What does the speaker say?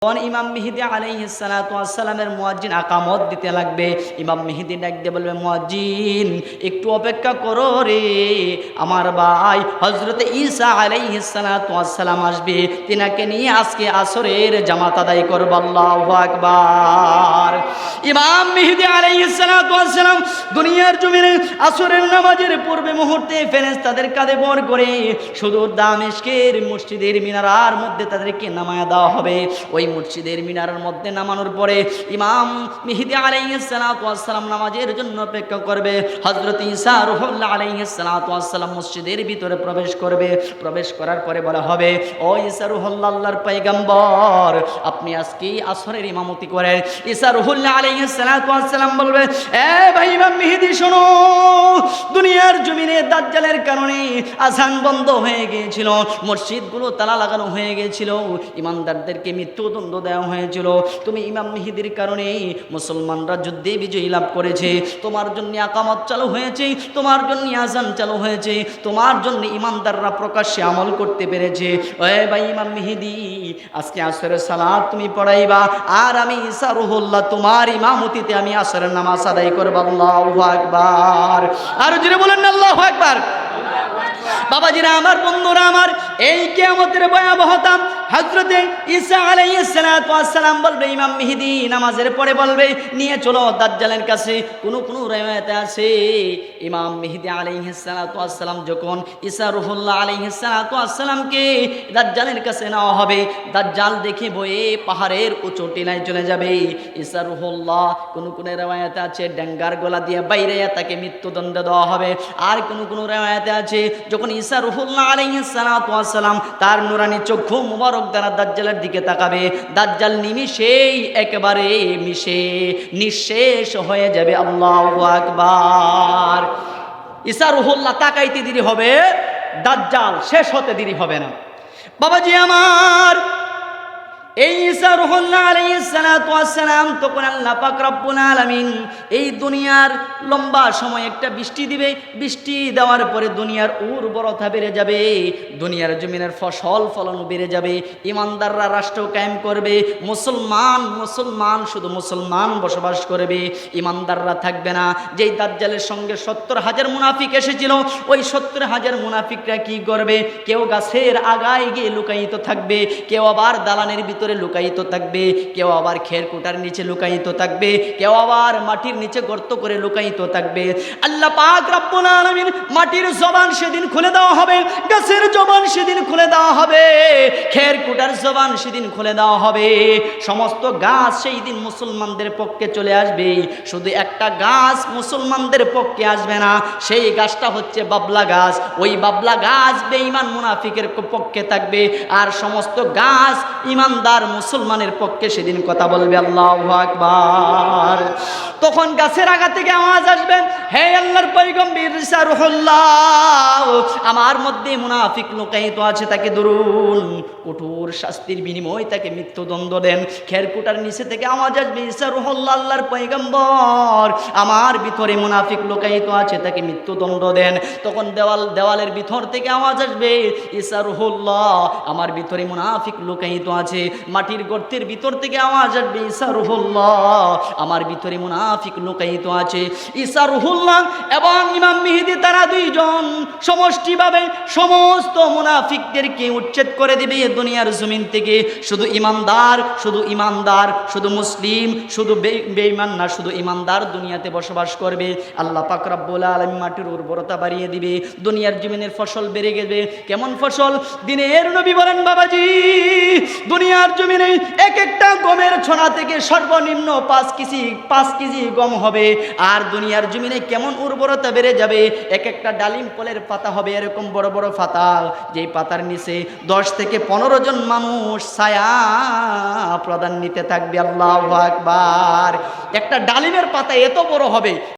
ইমাম মেহেদী আলাইহিস সালাতু ওয়াস সালামের মুয়াজ্জিন আকামত দিতে লাগবে। ইমাম মেহেদী ডাক দিয়ে বলবে, মুয়াজ্জিন একটু অপেক্ষা করো রে, আমার ভাই হযরতে ঈসা আলাইহিস সালাতু ওয়াস সালাম আসবে, তিনাকে নিয়ে আজকে আসরের জামাত আদায় করব। আল্লাহু আকবার। ইমাম মেহেদী আলাইহিস সালাতু ওয়াস সালাম দুনিয়ার জমিনে আসরের নামাজের পূর্বে মুহূর্তে ফেরেশতাদের কাঁধে ভর করে সুদূর দামেস্কের মসজিদের মিনারার মধ্যে তাদেরকে নামায়া দেওয়া হবে। ওই মসজিদের মিনারের মধ্যে নামানোর পরে ইমাম মেহেদী আলাইহিস সালাতু ওয়াস সালাম নামাজের জন্য অপেক্ষা করবে। হযরত ঈসা রূহুল্লাহ আলাইহিস সালাতু ওয়াস সালাম মসজিদের ভিতরে প্রবেশ করবে। প্রবেশ করার পরে বলা হবে, ও ঈসা রূহুল্লাহ, আল্লাহর পয়গম্বর, আপনি আজকে আসরের ইমামতি করেন। ঈসা রূহুল্লাহ আলাইহিস সালাতু ওয়াস সালাম বলবে, এ ভাই ইমাম মেহেদী শোনো, দুনিয়ার জমিনে দাজ্জালের কারণে আযান বন্ধ হয়ে গিয়েছিল, মসজিদগুলো তালা লাগানো হয়ে গিয়েছিল, ইমানদারদেরকে মৃত্যুদণ্ড দেওয়া হয়েছিল। তুমি ইমাম মেহেদীর কারণে মুসলমানরা যুদ্ধে বিজয়ী লাভ করেছে, তোমার জন্য আকামত চালু হয়েছে, তোমার জন্য আযান চালু হয়েছে, তোমার জন্য ইমানদাররা প্রকাশ্যে আমল করতে পেরেছে। ওই ভাই ইমাম মেহেদী, আজকে আসরের সালাত তুমি পড়াইবা, আর আমি ঈসা রূহুল্লাহ তোমার ইমামতিতে আমি আসরের নামাজ আদায় করব। আল্লাহু আকবার। আর জোরে বলেন না আল্লাহু আকবার। বাবাজিরা আমার, বন্ধুরা আমার, এই কিয়ামতের ভয়াবহতা হযরতে ঈসা আলাইহিস সালাতু ওয়াস সালাম বলবে, ইমাম মেহেদী নামাজের পরে বলবে, নিয়ে চলো দাজ্জালের কাছে। কোন riwayate আছে ইমাম মেহেদী আলাইহিস সালাতু ওয়াস সালাম যখন ঈসা রূহুল্লাহ আলাইহিস সালাতু ওয়াস সালামকে দাজ্জালের কাছে নেওয়া হবে, দাজ্জাল দেখে বয়ে পাহাড়ের উঁচু টিলায় চলে যাবে। ঈসা রূহুল্লাহ কোন riwayate আছে ডেঙ্গার গলা দিয়ে বাইরে তাকে মৃত্যুদণ্ড দেওয়া হবে। আর কোন riwayate আছে যখন ঈসা রূহুল্লাহ আলাইহিস সালাতু ওয়াস সালাম তার নুরানি চক্ষু মুবারক দ্বারা দাজ্জালের দিকে তাকাবে, দাজ্জাল নিমিষেই একেবারে মিশে নিঃশেষ হয়ে যাবে। আল্লাহু আকবার। ঈসা রূহুল্লাহ তাকাইতে দেরি হবে, দাজ্জাল শেষ হতে দেরি হবে না। বাবাজি আমার, এই ঈসা রূহুল্লাহ আলাইহিস সালাতু ওয়াস সালাম তখন আল্লাহ পাক রব্বুল আলামিন এই দুনিয়ার লম্বা সময় একটা বৃষ্টি দিবে। বৃষ্টি দেওয়ার পরে দুনিয়ার উর্বরতা বেড়ে যাবে, দুনিয়ার জমিনের ফসল ফলন বেড়ে যাবে, ইমানদাররা রাষ্ট্র কায়েম করবে, মুসলমান শুধু মুসলমান বসবাস করবে, ইমানদাররা থাকবে না। যেই দাজ্জালের সঙ্গে 70,000 মুনাফিক এসেছিল, ওই 70,000 মুনাফিকরা কি করবে? কেউ গাছের আগায় গিয়ে লুকায়িত থাকবে, কেউ আবার দালানের ভিতরে লুকায়িত থাকবে, কেউ আবার খেরকুটার নিচে লুকায়িত থাকবে, কেউ আবার মাটির নিচে গর্ত করে লুকায়িত থাকবে। আল্লাহ পাক রব্বুল আলামিন মাটির জবান সেদিন খুলে দেওয়া হবে, গাছের জবান সেদিন খুলে দেওয়া হবে, খেরকুটার জবান সেদিন খুলে দেওয়া হবে। সমস্ত গাছ সেই দিন মুসলমানদের পক্ষে চলে আসবে, শুধু একটা গাছ মুসলমানদের পক্ষে আসবে না, সেই গাছটা হচ্ছে বাবলা গাছ। ওই বাবলা গাছ বেঈমান মুনাফিকের পক্ষে থাকবে, আর সমস্ত গাছ ইমানদার মুসলমানের পক্ষে সেদিন কথা বলবে। আল্লাহু আকবার। তখন গাছের আগা থেকে আওয়াজ আসবে, হে আল্লাহর পয়গম্বর ঈসা রূহুল্লাহ, আমার মধ্যে মুনাফিক লুকায়িত আছে, তাকে ধরুন, কঠোর শাস্তির বিনিময়ে তাকে মৃত্যুদণ্ড দেন। খেরকুটার নিচে থেকে আওয়াজ আসবে, ঈসা রূহুল্লাহ, আল্লাহর পয়গম্বর, আমার ভিতরে মুনাফিক লুকায়িত আছে, তাকে মৃত্যুদণ্ড দেন। তখন দেওয়ালের ভিতর থেকে আওয়াজ আসবে, ঈসা রূহুল্লাহ, আমার ভিতরে মুনাফিক লুকায়িত আছে। মাটির গর্তের ভিতর থেকে আওয়াজ আসবে, ঈসা রূহুল্লাহ, আমার ভিতরে মুনাফিক লুকায়িত আছে। ঈসা রূহুল্লাহ এবং ইমাম মেহেদী তারা দুইজন সমষ্টিভাবে সমস্ত মুনাফিকদেরকে উচ্ছেদ করে দিবে দুনিয়ার জমিন থেকে। শুধু ইমানদার, শুধু মুসলিম, শুধু বেঈমান না, শুধু ইমানদার দুনিয়াতে বসবাস করবে। আল্লাহ পাক রব্বুল আলামিন মাটির উর্বরতা বাড়িয়ে দিবে, দুনিয়ার জমিনের ফসল বেড়ে গেবে। কেমন ফসল? দিনের নবী বলেন, বাবাজি, দুনিয়ার জমিনে এক একটা গমের ছড়া থেকে সর্বনিম্ন 5 কেজি গম হবে। আর দুনিয়ার জমিনে কেমন উর্বরতা বেড়ে যাবে? এক একটা ডালিম ফলের পাতা হবে এরকম বড় বড় পাতা, যেই পাতার নিচে 10 থেকে 15 জন মানুষ ছায়া প্রদান নিতে থাকবে। আল্লাহু আকবার। একটা ডালিমের পাতা এত বড় হবে,